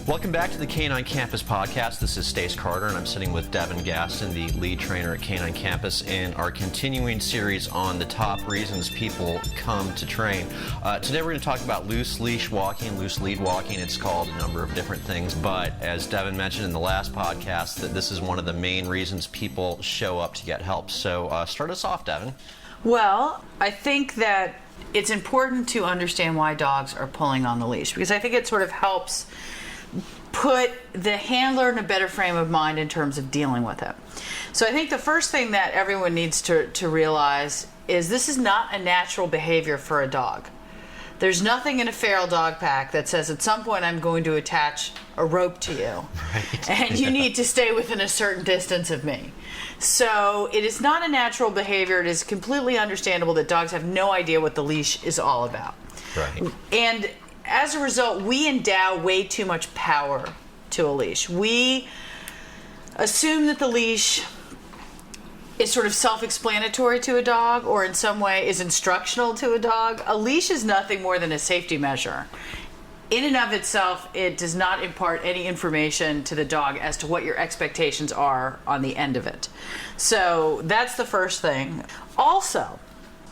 Welcome back to the Canine Campus podcast. This is Stace Carter, and I'm sitting with Deven Gaston, the lead trainer at Canine Campus, in our continuing series on the top reasons people come to train. Today we're going to talk about loose leash walking, loose lead walking. It's called a number of different things, but as Deven mentioned in the last podcast, that this is one of the main reasons people show up to get help. So start us off, Deven. Well, I think that it's important to understand why dogs are pulling on the leash, because I think it sort of helps put the handler in a better frame of mind in terms of dealing with it. So I think the first thing that everyone needs to realize is this is not a natural behavior for a dog. There's nothing in a feral dog pack that says at some point I'm going to attach a rope to you, right, and you need to stay within a certain distance of me. So it is not a natural behavior. It is completely understandable that dogs have no idea what the leash is all about. Right. And as a result, we endow way too much power to a leash. We assume that the leash is sort of self-explanatory to a dog, or in some way is instructional to a dog. A leash is nothing more than a safety measure. In and of itself, it does not impart any information to the dog as to what your expectations are on the end of it. So that's the first thing. Also,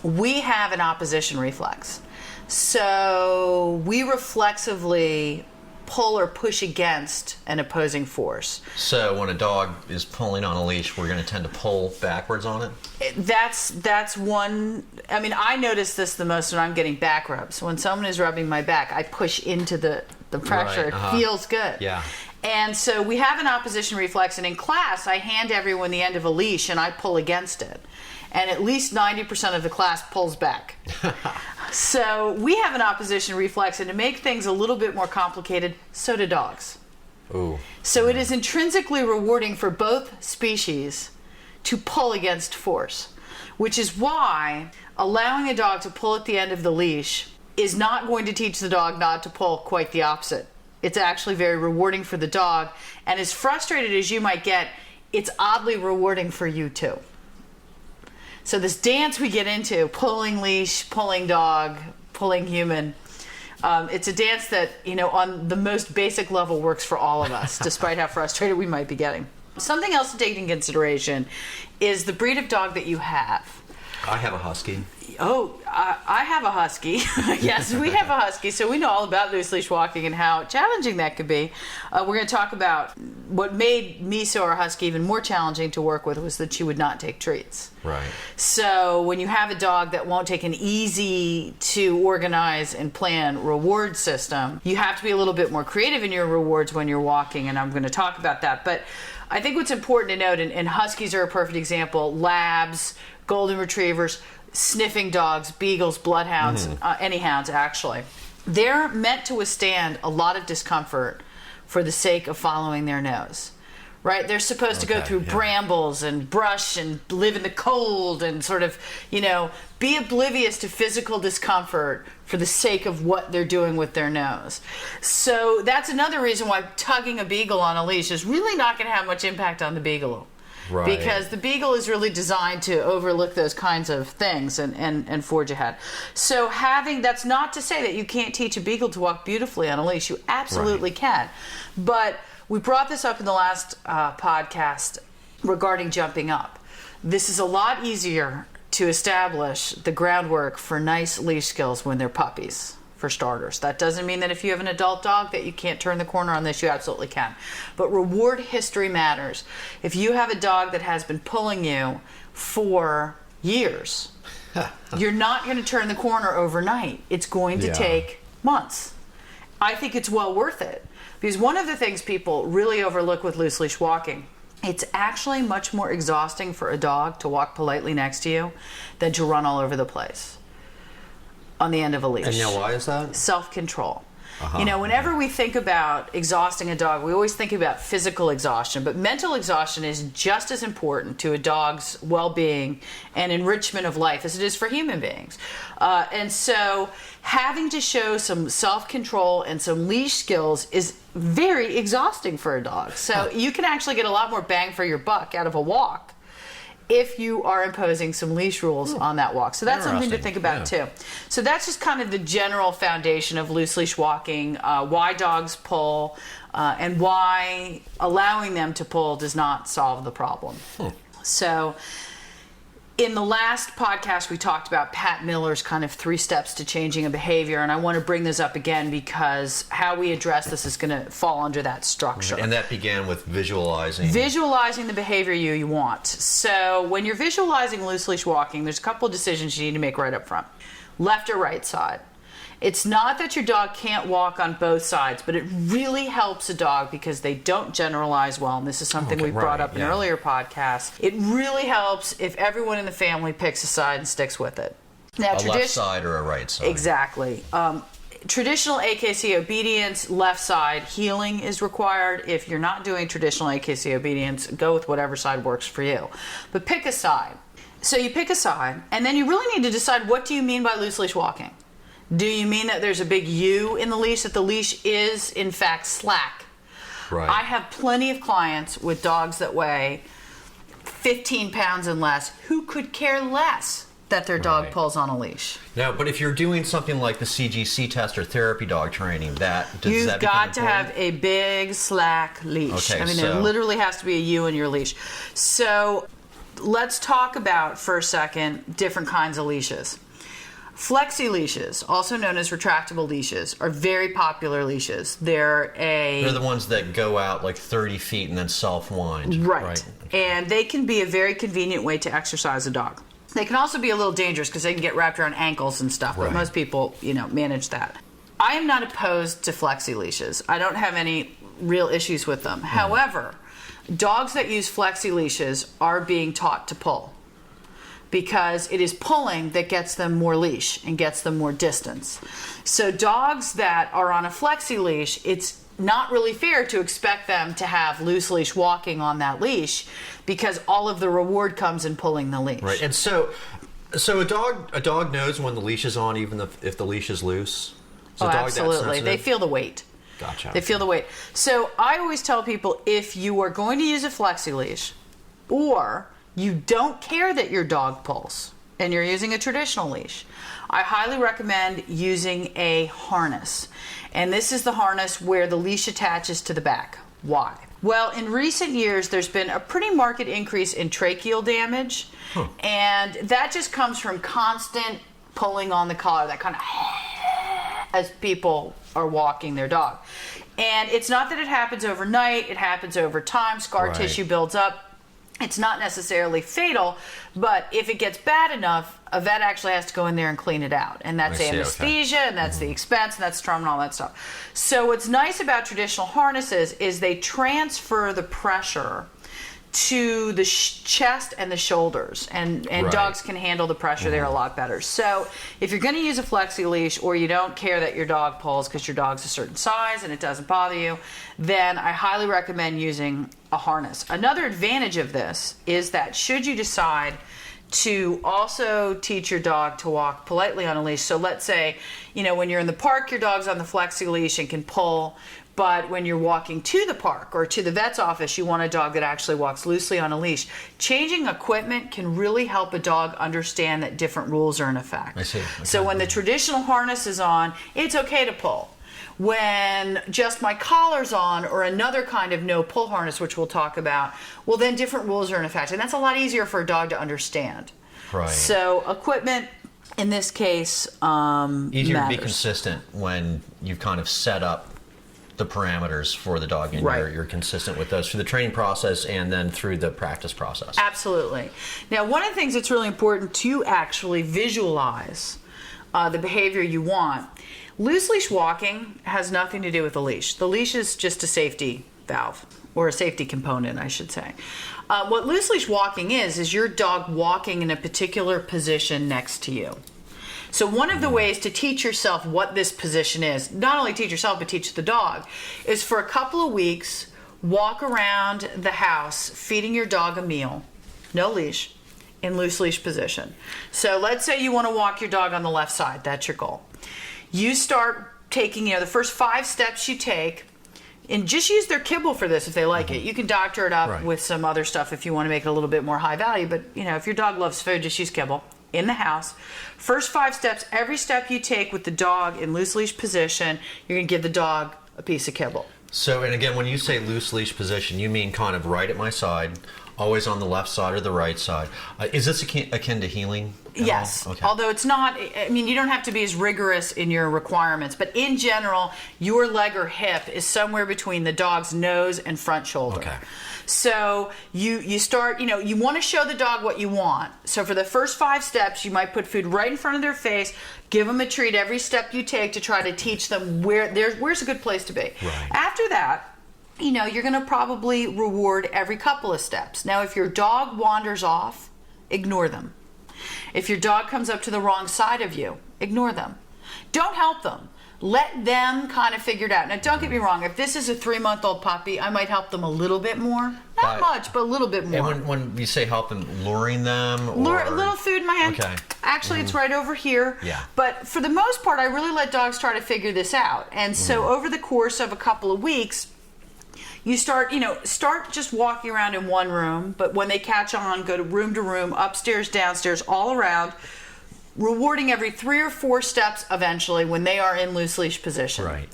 we have an opposition reflex. So we reflexively pull or push against an opposing force. So when a dog is pulling on a leash, we're going to tend to pull backwards on it? That's one. I mean, I notice this the most when I'm getting back rubs. When someone is rubbing my back, I push into the pressure. Right, It feels good. Yeah. And so we have an opposition reflex, and in class, I hand everyone the end of a leash, and I pull against it. And at least 90% of the class pulls back. So we have an opposition reflex, and to make things a little bit more complicated, so do dogs. Ooh. So it is intrinsically rewarding for both species to pull against force, which is why allowing a dog to pull at the end of the leash is not going to teach the dog not to pull, quite the opposite. It's actually very rewarding for the dog, and as frustrated as you might get, it's oddly rewarding for you too. So this dance we get into, pulling leash, pulling dog, pulling human, it's a dance that, on the most basic level works for all of us, despite how frustrated we might be getting. Something else to take into consideration is the breed of dog that you have. I have a husky. Oh, I have a husky. Yes, we have a husky, so we know all about loose leash walking and how challenging that could be. We're going to talk about what made Miso, our husky, even more challenging to work with was that she would not take treats. Right. So when you have a dog that won't take an easy to organize and plan reward system, you have to be a little bit more creative in your rewards when you're walking, and I'm going to talk about that. But I think what's important to note, and huskies are a perfect example, labs, golden retrievers, sniffing dogs, beagles, bloodhounds, any hounds actually, they're meant to withstand a lot of discomfort for the sake of following their nose. Right? They're supposed to go through brambles and brush and live in the cold and sort of, be oblivious to physical discomfort for the sake of what they're doing with their nose. So that's another reason why tugging a beagle on a leash is really not going to have much impact on the beagle. Right. Because the beagle is really designed to overlook those kinds of things and forge ahead. So that's not to say that you can't teach a beagle to walk beautifully on a leash. You absolutely can. But we brought this up in the last podcast regarding jumping up. This is a lot easier to establish the groundwork for nice leash skills when they're puppies, for starters. That doesn't mean that if you have an adult dog that you can't turn the corner on this. You absolutely can. But reward history matters. If you have a dog that has been pulling you for years, you're not going to turn the corner overnight. It's going to take months. I think it's well worth it. Because one of the things people really overlook with loose leash walking, it's actually much more exhausting for a dog to walk politely next to you than to run all over the place on the end of a leash. And why is that? Self-control. Whenever we think about exhausting a dog, we always think about physical exhaustion, but mental exhaustion is just as important to a dog's well-being and enrichment of life as it is for human beings. And so having to show some self-control and some leash skills is very exhausting for a dog. So you can actually get a lot more bang for your buck out of a walk if you are imposing some leash rules on that walk. So that's something to Interesting. think about too. So that's just kind of the general foundation of loose leash walking, why dogs pull, and why allowing them to pull does not solve the problem. So in the last podcast, we talked about Pat Miller's kind of 3 steps to changing a behavior, and I want to bring this up again because how we address this is going to fall under that structure. And that began with visualizing. Visualizing the behavior you want. So when you're visualizing loose leash walking, there's a couple of decisions you need to make right up front. Left or right side. It's not that your dog can't walk on both sides, but it really helps a dog because they don't generalize well, and this is something we brought up in earlier podcasts. It really helps if everyone in the family picks a side and sticks with it. Now, a left side or a right side. Exactly. Traditional AKC obedience, left side heeling is required. If you're not doing traditional AKC obedience, go with whatever side works for you. But pick a side. So you pick a side, and then you really need to decide, what do you mean by loose leash walking? Do you mean that there's a big U in the leash, that the leash is, in fact, slack? Right. I have plenty of clients with dogs that weigh 15 pounds and less who could care less that their dog pulls on a leash. Now, but if you're doing something like the CGC test or therapy dog training, You've got to have a big, slack leash. Okay, there literally has to be a U in your leash. So let's talk about, for a second, different kinds of leashes. Flexi leashes, also known as retractable leashes, are very popular leashes. They're the ones that go out like 30 feet and then self-wind. Right. And they can be a very convenient way to exercise a dog. They can also be a little dangerous because they can get wrapped around ankles and stuff, but most people, manage that. I am not opposed to flexi leashes. I don't have any real issues with them. However, dogs that use flexi leashes are being taught to pull, because it is pulling that gets them more leash and gets them more distance. So dogs that are on a flexi leash, it's not really fair to expect them to have loose leash walking on that leash, because all of the reward comes in pulling the leash. Right. And so a dog knows when the leash is on, even if the leash is loose. Is a dog absolutely. They feel the weight. Gotcha. They feel the weight. So I always tell people, if you are going to use a flexi leash, or you don't care that your dog pulls, and you're using a traditional leash, I highly recommend using a harness. And this is the harness where the leash attaches to the back. Why? Well, in recent years, there's been a pretty marked increase in tracheal damage, and that just comes from constant pulling on the collar, that kind of as people are walking their dog. And it's not that it happens overnight, it happens over time, scar tissue builds up. It's not necessarily fatal, but if it gets bad enough, a vet actually has to go in there and clean it out. And that's anesthesia, and that's the expense, and that's trauma and all that stuff. So what's nice about traditional harnesses is they transfer the pressure to the chest and the shoulders, and dogs can handle the pressure there a lot better. So if you're going to use a flexi leash, or you don't care that your dog pulls because your dog's a certain size and it doesn't bother you, then I highly recommend using a harness. Another advantage of this is that should you decide to also teach your dog to walk politely on a leash, so let's say, when you're in the park, your dog's on the flexi leash and can pull, but when you're walking to the park or to the vet's office, you want a dog that actually walks loosely on a leash. Changing equipment can really help a dog understand that different rules are in effect. I see. Okay. So when the traditional harness is on, it's okay to pull. When just my collar's on, or another kind of no pull harness, which we'll talk about, well, then different rules are in effect. And that's a lot easier for a dog to understand. Right. So equipment, in this case, easier matters. to be consistent when you've kind of set up the parameters for the dog, and you're consistent with those through the training process and then through the practice process. Absolutely. Now, one of the things that's really important to actually visualize the behavior you want. Loose leash walking has nothing to do with the leash. The leash is just a safety valve, or a safety component, I should say. What loose leash walking is your dog walking in a particular position next to you. So one of the ways to teach yourself what this position is, not only teach yourself but teach the dog, is for a couple of weeks, walk around the house feeding your dog a meal, no leash, in loose leash position. So let's say you want to walk your dog on the left side. That's your goal. You start taking, the first 5 steps you take, and just use their kibble for this if they like it. You can doctor it up with some other stuff if you want to make it a little bit more high value. But, if your dog loves food, just use kibble in the house. First 5 steps, every step you take with the dog in loose leash position, you're going to give the dog a piece of kibble. So, and again, when you say loose leash position, you mean kind of right at my side, always on the left side or the right side. Is this akin to heeling? Yes. Okay. Although it's not, you don't have to be as rigorous in your requirements, but in general, your leg or hip is somewhere between the dog's nose and front shoulder. Okay. So you start, you want to show the dog what you want. So for the first 5 steps, you might put food right in front of their face, give them a treat every step you take to try to teach them where's a good place to be. Right. After that, you're going to probably reward every couple of steps. Now, if your dog wanders off, ignore them. If your dog comes up to the wrong side of you, ignore them. Don't help them. Let them kind of figure it out. Now, don't get me wrong. If this is a 3-month-old puppy, I might help them a little bit more. Not much, but a little bit more. And when you say help them, luring them? Or... A little food in my hand. Okay. Actually, it's right over here. Yeah. But for the most part, I really let dogs try to figure this out. And so over the course of a couple of weeks, you start just walking around in one room, but when they catch on, go to room, upstairs, downstairs, all around, rewarding every 3 or 4 steps eventually when they are in loose leash position. Right.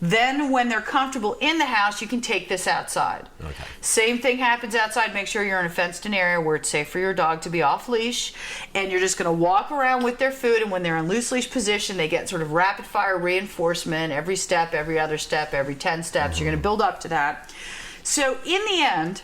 Then when they're comfortable in the house, you can take this outside. Okay. Same thing happens outside. Make sure you're in a fenced-in area where it's safe for your dog to be off leash, and you're just going to walk around with their food, and when they're in loose leash position, they get sort of rapid fire reinforcement every step, every other step, every 10 steps. You're going to build up to that. So in the end,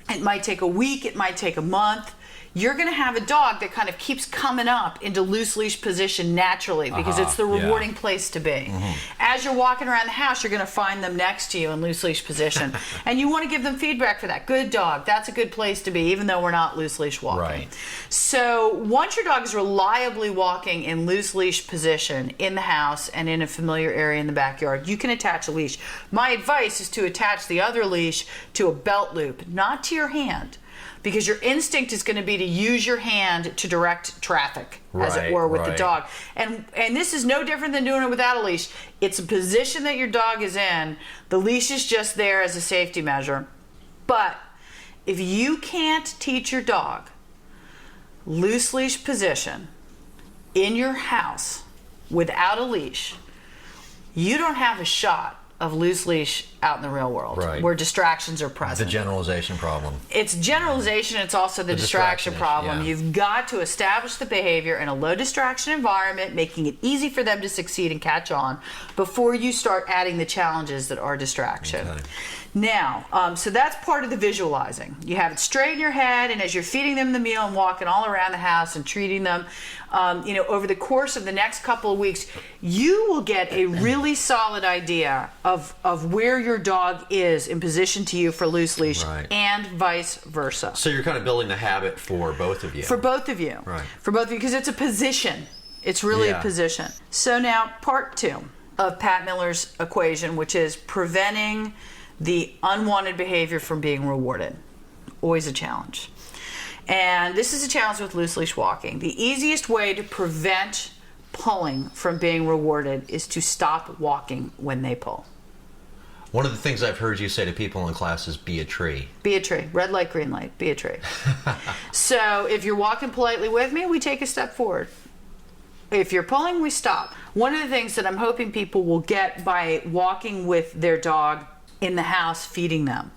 it might take a week, it might take a month. You're going to have a dog that kind of keeps coming up into loose leash position naturally because it's the rewarding place to be. As you're walking around the house, you're going to find them next to you in loose leash position. And you want to give them feedback for that. Good dog. That's a good place to be, even though we're not loose leash walking. Right. So once your dog is reliably walking in loose leash position in the house and in a familiar area in the backyard, you can attach a leash. My advice is to attach the other leash to a belt loop, not to your hand. Because your instinct is going to be to use your hand to direct traffic, as it were, with the dog. And this is no different than doing it without a leash. It's a position that your dog is in. The leash is just there as a safety measure. But if you can't teach your dog loose leash position in your house without a leash, you don't have a shot of loose leash out in the real world, where distractions are present. The generalization problem. It's generalization, it's also the distraction problem. You've got to establish the behavior in a low distraction environment, making it easy for them to succeed and catch on before you start adding the challenges that are distraction. Okay. Now, so that's part of the visualizing. You have it straight in your head, and as you're feeding them the meal and walking all around the house and treating them, over the course of the next couple of weeks, you will get a really solid idea of where your dog is in position to you for loose leash, and vice versa. So you're kind of building the habit for both of you. For both of you. Right. For both of you, because it's a position. It's really a position. So now, part 2 of Pat Miller's equation, which is preventing the unwanted behavior from being rewarded. Always a challenge. And this is a challenge with loose leash walking. The easiest way to prevent pulling from being rewarded is to stop walking when they pull. One of the things I've heard you say to people in class is be a tree. Be a tree. Red light, green light. Be a tree. So if you're walking politely with me, we take a step forward. If you're pulling, we stop. One of the things that I'm hoping people will get by walking with their dog in the house, feeding them,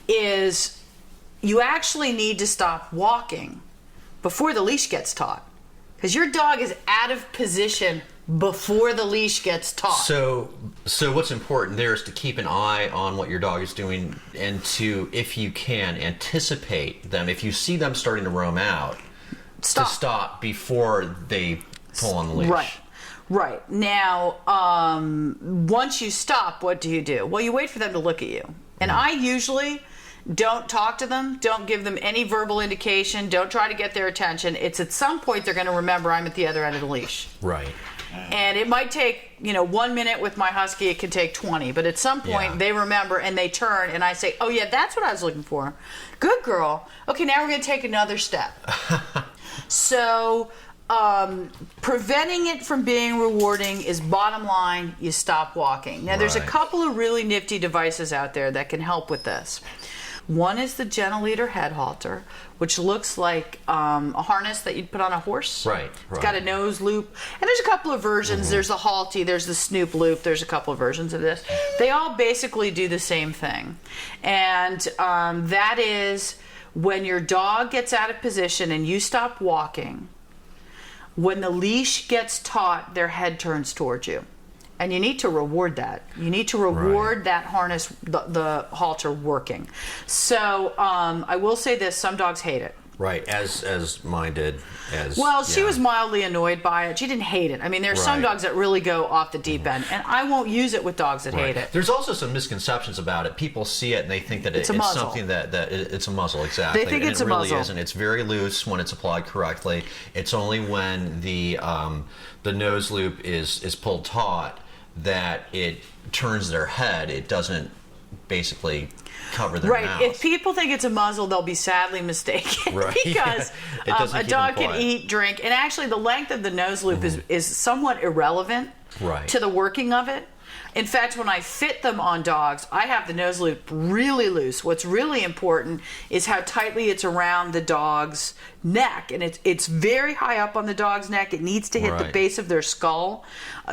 is you actually need to stop walking before the leash gets taught. Because your dog is out of position before the leash gets taught. So what's important there is to keep an eye on what your dog is doing and to, if you can, anticipate them. If you see them starting to roam out, to stop before they pull on the leash. Right. Now, once you stop, what do? Well, you wait for them to look at you. And I usually don't talk to them, don't give them any verbal indication, don't try to get their attention. It's at some point they're going to remember I'm at the other end of the leash. Right. And it might take, 1 minute with my husky, it can take 20. But at some point they remember and they turn and I say, oh yeah, that's what I was looking for. Good girl. Okay, now we're going to take another step. So preventing it from being rewarding is bottom line, you stop walking. Now, there's a Right. couple of really nifty devices out there that can help with this. One is the gentle leader head halter, which looks like a harness that you'd put on a horse. Right, It's got a nose loop. And there's a couple of versions. There's the halty, there's the snoop loop. There's a couple of versions of this. They all basically do the same thing. And that is when your dog gets out of position and you stop walking, when the leash gets taut, their head turns towards you. And you need to reward that. You need to reward that harness, the halter working. So I will say this, some dogs hate it. Right, as mine did. She was mildly annoyed by it. She didn't hate it. I mean, there's some dogs that really go off the deep end, and I won't use it with dogs that hate it. There's also some misconceptions about it. People see it and they think that it's something that it's a muzzle, exactly. They think it's a muzzle. muzzle. It really isn't. It's very loose when it's applied correctly. It's only when the nose loop is pulled taut that it turns their head. It doesn't basically cover their mouth. If people think it's a muzzle, they'll be sadly mistaken because a dog can eat, drink, and actually the length of the nose loop is somewhat irrelevant to the working of it. In fact, when I fit them on dogs, I have the nose loop really loose. What's really important is how tightly it's around the dog's neck, and it's very high up on the dog's neck. It needs to hit the base of their skull.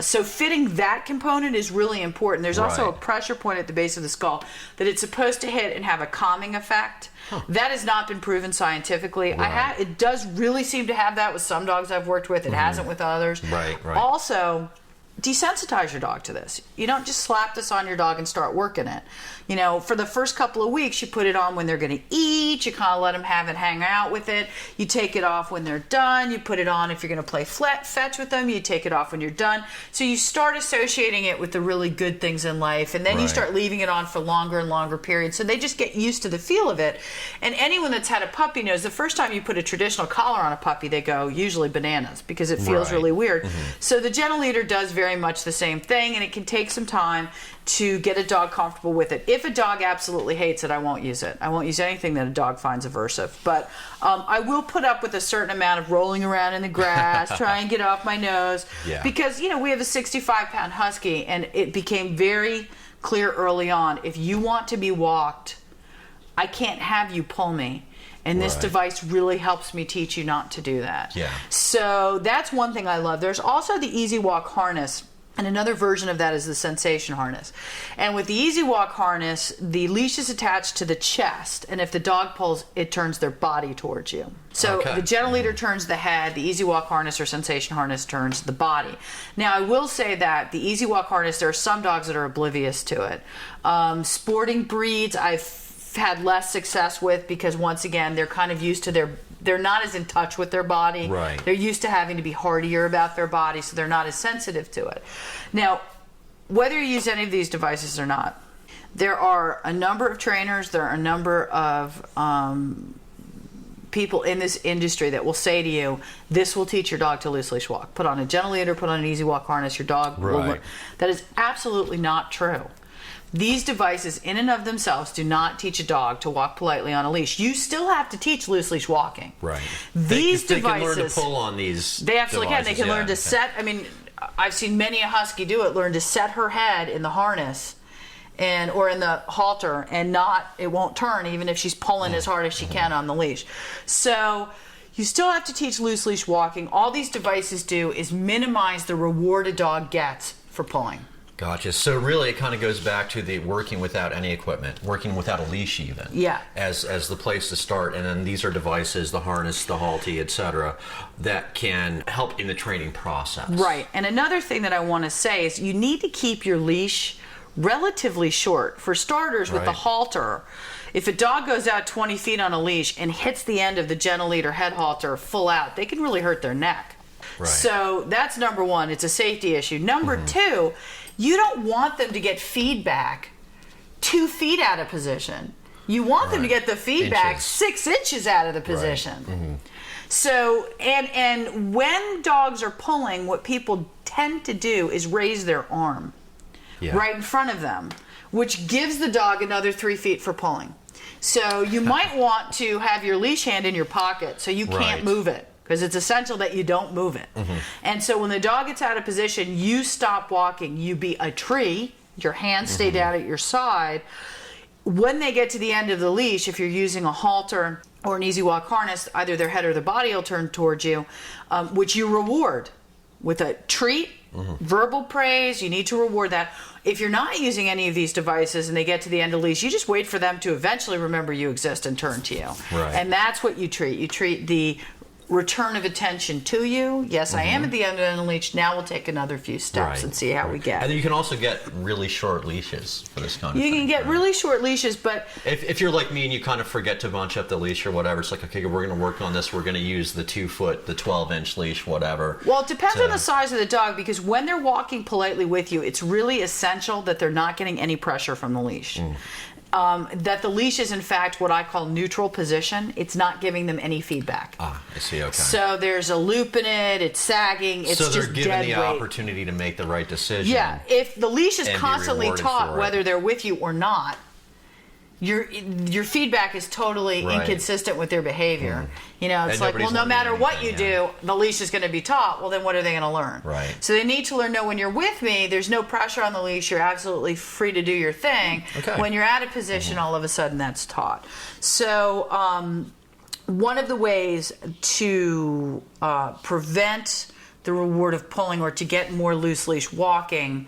So fitting that component is really important. There's also a pressure point at the base of the skull that it's supposed to hit and have a calming effect. That has not been proven scientifically. It does really seem to have that with some dogs I've worked with. It hasn't with others. Also, desensitize your dog to this. You don't just slap this on your dog and start working it. You know, for the first couple of weeks, you put it on when they're going to eat. You kind of let them have it, hang out with it. You take it off when they're done. You put it on if you're going to play fetch with them. You take it off when you're done. So you start associating it with the really good things in life, and then you start leaving it on for longer and longer periods. So they just get used to the feel of it. And anyone that's had a puppy knows the first time you put a traditional collar on a puppy, they go usually bananas because it feels really weird. So the gentle leader does very much the same thing, and it can take some time to get a dog comfortable with it. If a dog absolutely hates it, I won't use it. I won't use anything that a dog finds aversive. But I will put up with a certain amount of rolling around in the grass, try and get off my nose. Because, you know, we have a 65-pound husky, and it became very clear early on, if you want to be walked, I can't have you pull me. And this device really helps me teach you not to do that. So that's one thing I love. There's also the Easy Walk harness. And another version of that is the sensation harness. And with the Easy Walk harness, the leash is attached to the chest. And if the dog pulls, it turns their body towards you. So the gentle leader turns the head, the Easy Walk harness or sensation harness turns the body. Now, I will say that the Easy Walk harness, there are some dogs that are oblivious to it. Sporting breeds, I've had less success with because, once again, they're kind of used to they're not as in touch with their body. They're used to having to be hardier about their body, so they're not as sensitive to it. Now, whether you use any of these devices or not, there are a number of trainers, there are a number of people in this industry that will say to you, this will teach your dog to loose leash walk. Put on a gentle leader, put on an Easy Walk harness, your dog will learn. That is absolutely not true. These devices in and of themselves do not teach a dog to walk politely on a leash. You still have to teach loose leash walking. These devices, they can learn to pull on these. They absolutely can. They can learn to set. I mean, I've seen many a husky do it. Learn to set her head in the harness, or in the halter, and it won't turn even if she's pulling as hard as she can on the leash. So you still have to teach loose leash walking. All these devices do is minimize the reward a dog gets for pulling. Gotcha. So really, it kind of goes back to the working without any equipment, working without a leash even. As the place to start, and then these are devices, the harness, the halty, etc., that can help in the training process. And another thing that I want to say is you need to keep your leash relatively short. For starters, with the halter, if a dog goes out 20 feet on a leash and hits the end of the gentle leader head halter full out, they can really hurt their neck. So that's number one. It's a safety issue. Number two, you don't want them to get feedback 2 feet out of position. You want them to get the feedback 6 inches out of the position. So, and when dogs are pulling, what people tend to do is raise their arm right in front of them, which gives the dog another 3 feet for pulling. So you might want to have your leash hand in your pocket so you can't move it. because it's essential that you don't move it. And so when the dog gets out of position, you stop walking. You be a tree. Your hands stay down at your side. When they get to the end of the leash, if you're using a halter or an easy walk harness, either their head or their body will turn towards you, which you reward with a treat, verbal praise. You need to reward that. If you're not using any of these devices and they get to the end of the leash, you just wait for them to eventually remember you exist and turn to you. Right. And that's what you treat. You treat the return of attention to you. Yes, I am at the end of the leash. Now we'll take another few steps and see how we get. And then you can also get really short leashes for this kind of thing. You can get really short leashes, but if you're like me and you kind of forget to bunch up the leash or whatever, it's like, okay, we're going to work on this. We're going to use the 2-foot, the 12-inch leash, whatever. Well, it depends on the size of the dog, because when they're walking politely with you, it's really essential that they're not getting any pressure from the leash. That the leash is, in fact, what I call neutral position. It's not giving them any feedback. Ah, I see, okay. So there's a loop in it, it's sagging, it's just dead weight. So they're given the opportunity to make the right decision. Yeah, if the leash is constantly taught, whether they're with you or not, your feedback is totally inconsistent with their behavior. You know, it's like, well, no matter what you do, the leash is going to be taught. Well, then what are they going to learn? Right. So they need to learn, no, when you're with me, there's no pressure on the leash. You're absolutely free to do your thing. Okay. When you're out of position, all of a sudden that's taught. So one of the ways to prevent the reward of pulling or to get more loose leash walking,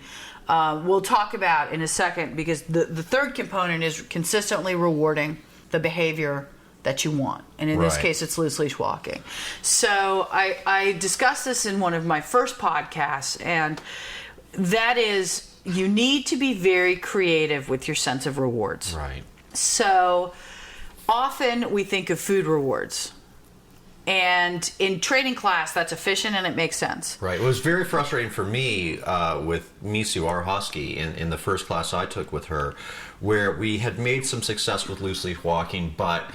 we'll talk about in a second, because the third component is consistently rewarding the behavior that you want. And in this case, it's loose leash walking. So I discussed this in one of my first podcasts, and that is, you need to be very creative with your sense of rewards. Right. So often we think of food rewards. And in training class, that's efficient and it makes sense. Right. It was very frustrating for me with Misu, our husky, in the first class I took with her, where we had made some success with loose leash walking, but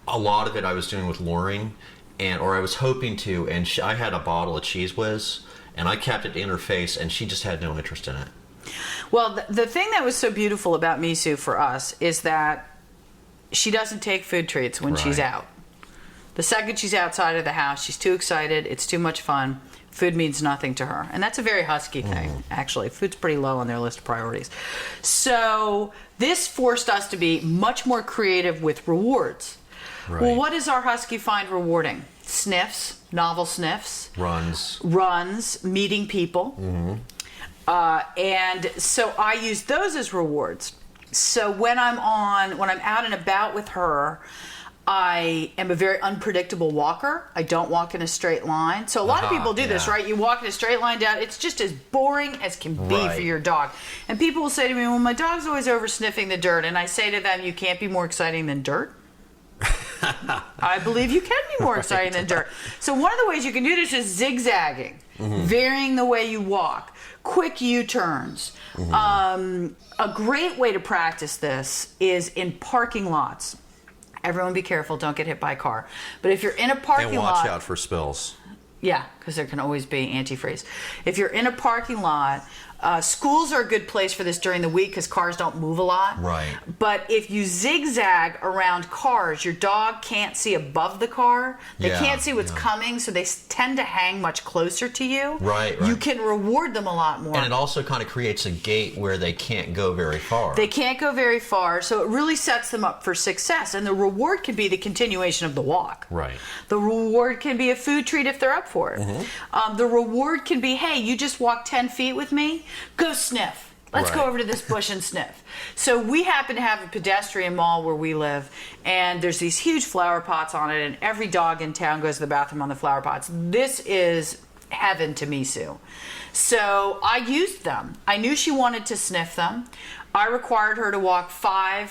a lot of it I was doing with luring, or I was hoping to, and I had a bottle of Cheese Whiz, and I kept it in her face, and she just had no interest in it. Well, the thing that was so beautiful about Misu for us is that she doesn't take food treats when she's out. The second she's outside of the house, she's too excited. It's too much fun. Food means nothing to her. And that's a very husky thing, actually. Food's pretty low on their list of priorities. So this forced us to be much more creative with rewards. Right. Well, what does our husky find rewarding? Sniffs, novel sniffs. Runs, meeting people. And so I use those as rewards. So when I'm out and about with her, I am a very unpredictable walker. I don't walk in a straight line. So a lot of people do this, right? You walk in a straight line down. It's just as boring as can be for your dog. And people will say to me, well, my dog's always over sniffing the dirt. And I say to them, you can't be more exciting than dirt. I believe you can be more exciting than dirt. So one of the ways you can do this is zigzagging, varying the way you walk, quick U-turns. A great way to practice this is in parking lots. Everyone be careful, don't get hit by a car. But if you're in a parking lot... And watch out for spills. Yeah, because there can always be antifreeze. If you're in a parking lot, schools are a good place for this during the week because cars don't move a lot. Right. But if you zigzag around cars, your dog can't see above the car. They can't see what's coming, so they tend to hang much closer to you. Right. You can reward them a lot more. And it also kind of creates a gate where they can't go very far. They can't go very far, so it really sets them up for success. And the reward can be the continuation of the walk. Right. The reward can be a food treat if they're up for it. The reward can be, hey, you just walked 10 feet with me. Go sniff. Let's go over to this bush and sniff. So we happen to have a pedestrian mall where we live, and there's these huge flower pots on it, and every dog in town goes to the bathroom on the flower pots. This is heaven to Misu. So I used them. I knew she wanted to sniff them. I required her to walk 2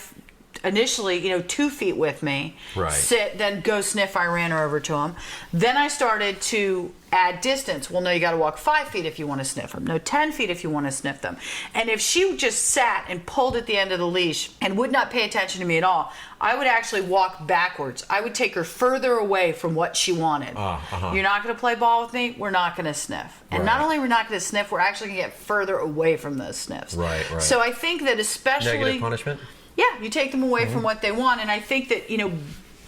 feet with me, sit, then go sniff. I ran her over to him. Then I started to add distance. Well, no, you got to walk 5 feet if you want to sniff them. No, 10 feet if you want to sniff them. And if she just sat and pulled at the end of the leash and would not pay attention to me at all, I would actually walk backwards. I would take her further away from what she wanted. You're not going to play ball with me? We're not going to sniff. And not only we're not going to sniff, we're actually going to get further away from those sniffs. Right. So I think that especially... Negative punishment? Yeah, you take them away from what they want. And I think that,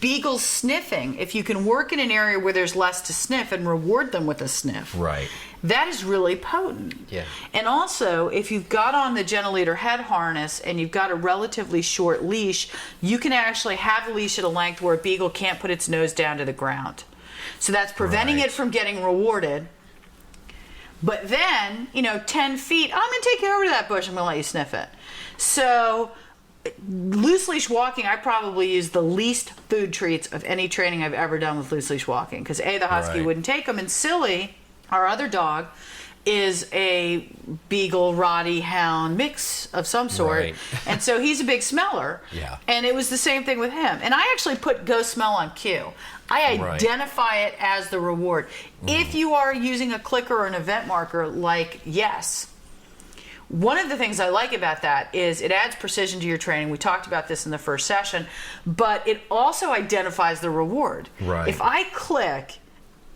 Beagles sniffing, if you can work in an area where there's less to sniff and reward them with a sniff, right, that is really potent. Yeah. And also, if you've got on the gentle leader head harness and you've got a relatively short leash, you can actually have a leash at a length where a beagle can't put its nose down to the ground. So that's preventing it from getting rewarded. But then, 10 feet, I'm going to take you over to that bush, I'm going to let you sniff it. So loose leash walking, I probably use the least food treats of any training I've ever done with loose leash walking, because the husky wouldn't take them, and Silly, our other dog, is a beagle Rottie hound mix of some sort, and so he's a big smeller. Yeah. And it was the same thing with him. And I actually put go smell on cue. I identify it as the reward. If you are using a clicker or an event marker like Yes, one of the things I like about that is it adds precision to your training. We talked about this in the first session, but it also identifies the reward. Right. If I click,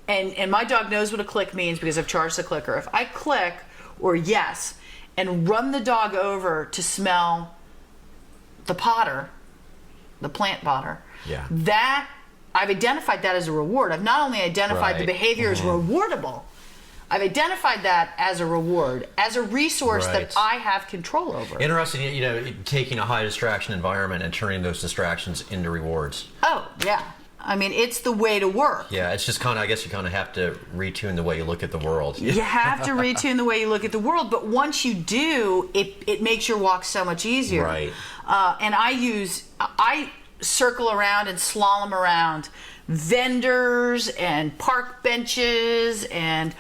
and my dog knows what a click means because I've charged the clicker. If I click or Yes and run the dog over to smell the potter, the plant potter, that I've identified that as a reward. I've not only identified the behavior as rewardable, I've identified that as a reward, as a resource that I have control over. Interesting, taking a high distraction environment and turning those distractions into rewards. Oh, yeah. I mean, it's the way to work. Yeah, it's just I guess you kind of have to retune the way you look at the world. You have to retune the way you look at the world, but once you do, it makes your walk so much easier. Right. And I circle around and slalom around vendors and park benches and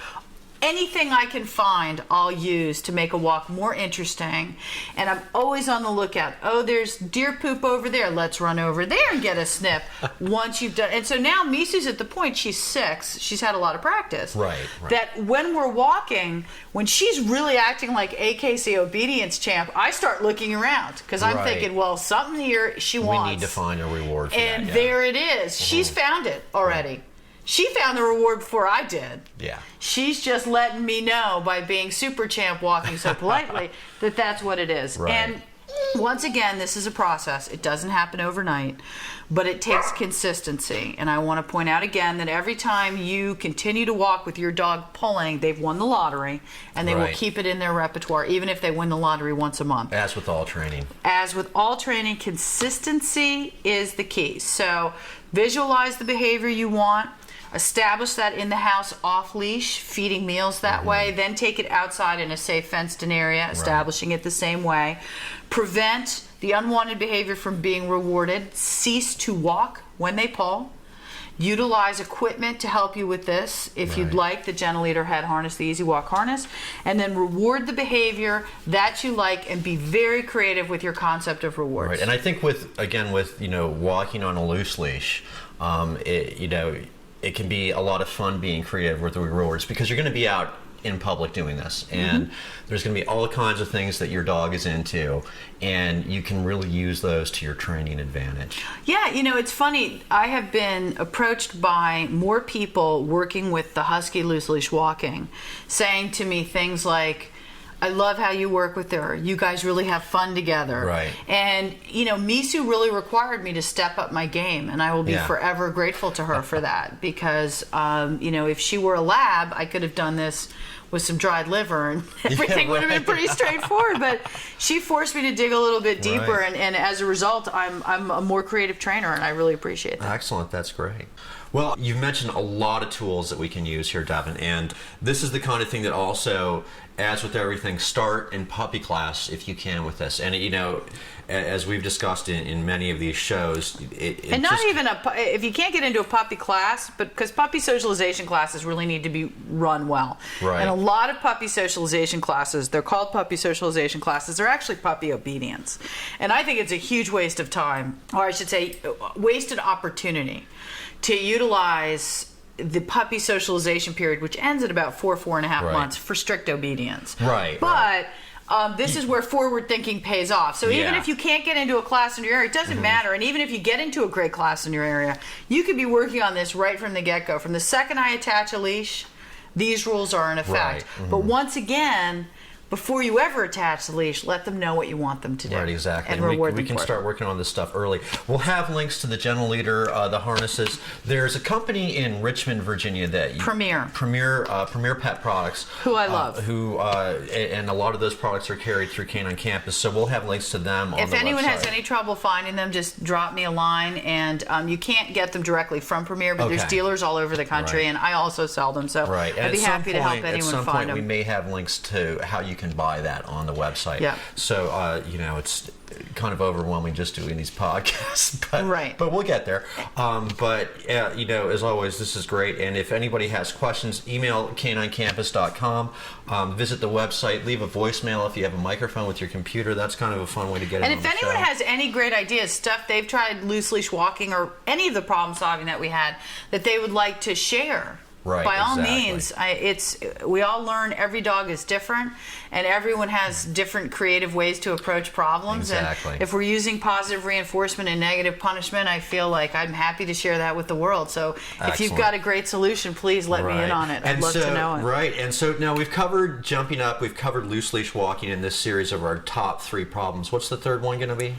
anything I can find, I'll use to make a walk more interesting. And I'm always on the lookout. Oh, there's deer poop over there. Let's run over there and get a sniff once you've done. And so now Misu's at the point, she's 6. She's had a lot of practice. Right. That when we're walking, when she's really acting like AKC obedience champ, I start looking around because I'm thinking, well, something here she wants. We need to find a reward for that. And there it is. She's found it already. Right. She found the reward before I did. Yeah. She's just letting me know by being super champ walking so politely that that's what it is. Right. And once again, this is a process. It doesn't happen overnight, but it takes consistency. And I want to point out again that every time you continue to walk with your dog pulling, they've won the lottery, and they will keep it in their repertoire, even if they win the lottery once a month. As with all training. As with all training, consistency is the key. So visualize the behavior you want. Establish that in the house off leash, feeding meals that way, then take it outside in a safe fenced in area, establishing it the same way. Prevent the unwanted behavior from being rewarded. Cease to walk when they pull. Utilize equipment to help you with this if you'd like, the Gentle Leader head harness, the Easy Walk harness, and then reward the behavior that you like and be very creative with your concept of rewards. Right, and I think with walking on a loose leash, it can be a lot of fun being creative with the rewards because you're going to be out in public doing this, and there's going to be all kinds of things that your dog is into, and you can really use those to your training advantage. Yeah, it's funny. I have been approached by more people working with the Husky loose leash walking, saying to me things like, I love how you work with her. You guys really have fun together. Right. And, Misu really required me to step up my game, and I will be forever grateful to her for that because, if she were a lab, I could have done this with some dried liver and everything would have been pretty straightforward. But she forced me to dig a little bit deeper, and as a result, I'm a more creative trainer, and I really appreciate that. Excellent. That's great. Well, you've mentioned a lot of tools that we can use here, Deven, and this is the kind of thing that also, as with everything, start in puppy class if you can with this. And, as we've discussed in many of these shows, if you can't get into a puppy class, but because puppy socialization classes really need to be run well. Right. And a lot of puppy socialization classes, they're called puppy socialization classes, they're actually puppy obedience. And I think it's a huge waste of time, or I should say, wasted opportunity to utilize the puppy socialization period, which ends at about 4.5 months, for strict obedience. But this is where forward thinking pays off. So even if you can't get into a class in your area, it doesn't matter. And even if you get into a great class in your area, you could be working on this right from the get-go. From the second I attach a leash, these rules are in effect. But once again, before you ever attach the leash, let them know what you want them to do. Right, exactly. And reward we them can for it. start working on this stuff early. We'll have links to the General Leader, the harnesses. There's a company in Richmond, Virginia that Premier Pet Products, who I love, and a lot of those products are carried through Canine Campus. So we'll have links to them on the website. If anyone has any trouble finding them, just drop me a line. And you can't get them directly from Premier, but there's dealers all over the country, and I also sell them. So I'd be happy to help anyone find them. At some point, we may have links to how you can buy that on the website. Yeah. So it's kind of overwhelming just doing these podcasts, but we'll get there. As always, this is great. And if anybody has questions, email caninecampus.com. Visit the website. Leave a voicemail if you have a microphone with your computer. That's kind of a fun way to get in on the show. And if anyone has any great ideas, stuff they've tried loose leash walking or any of the problem solving that we had that they would like to share. Right, by all means, we all learn. Every dog is different, and everyone has different creative ways to approach problems. Exactly. And if we're using positive reinforcement and negative punishment, I feel like I'm happy to share that with the world. So if you've got a great solution, please let me in on it. I'd love to know it. Right. And so now we've covered jumping up, we've covered loose leash walking in this series of our top 3 problems. What's the third one going to be?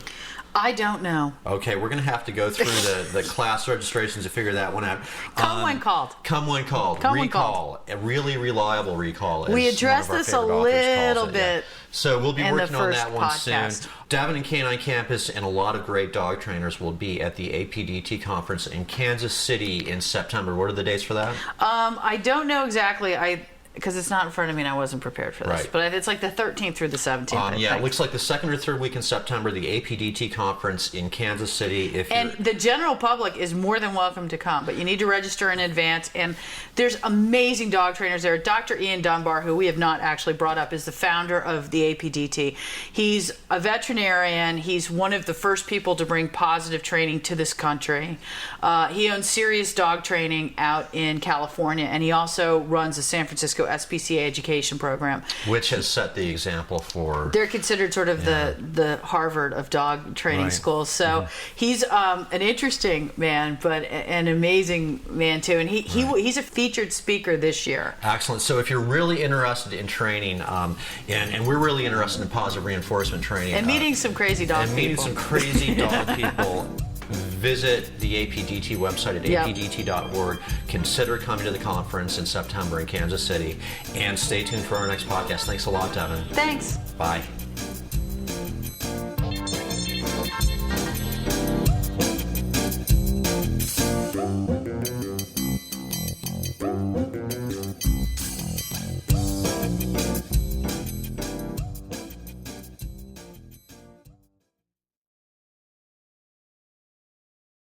I don't know. Okay, we're going to have to go through the class registrations to figure that one out. Come when called. Come when called. Recall. A really reliable recall. We addressed this a little bit. So we'll be working on that one podcast soon. Deven and Canine Campus and a lot of great dog trainers will be at the APDT conference in Kansas City in September. What are the dates for that? I don't know exactly. Because it's not in front of me and I wasn't prepared for this. Right. But it's like the 13th through the 17th. It looks like the second or third week in September, the APDT conference in Kansas City. The general public is more than welcome to come, but you need to register in advance. And there's amazing dog trainers there. Dr. Ian Dunbar, who we have not actually brought up, is the founder of the APDT. He's a veterinarian. He's one of the first people to bring positive training to this country. He owns Serious Dog Training out in California, and he also runs the San Francisco SPCA education program, which has set the example for. They're considered sort of the Harvard of dog training schools. So he's an interesting man, but an amazing man too. And he's a featured speaker this year. Excellent. So if you're really interested in training, and we're really interested in positive reinforcement training, and meeting some crazy dog people, meeting some crazy dog people. Visit the APDT website at apdt.org. Consider coming to the conference in September in Kansas City. And stay tuned for our next podcast. Thanks a lot, Deven. Thanks. Bye.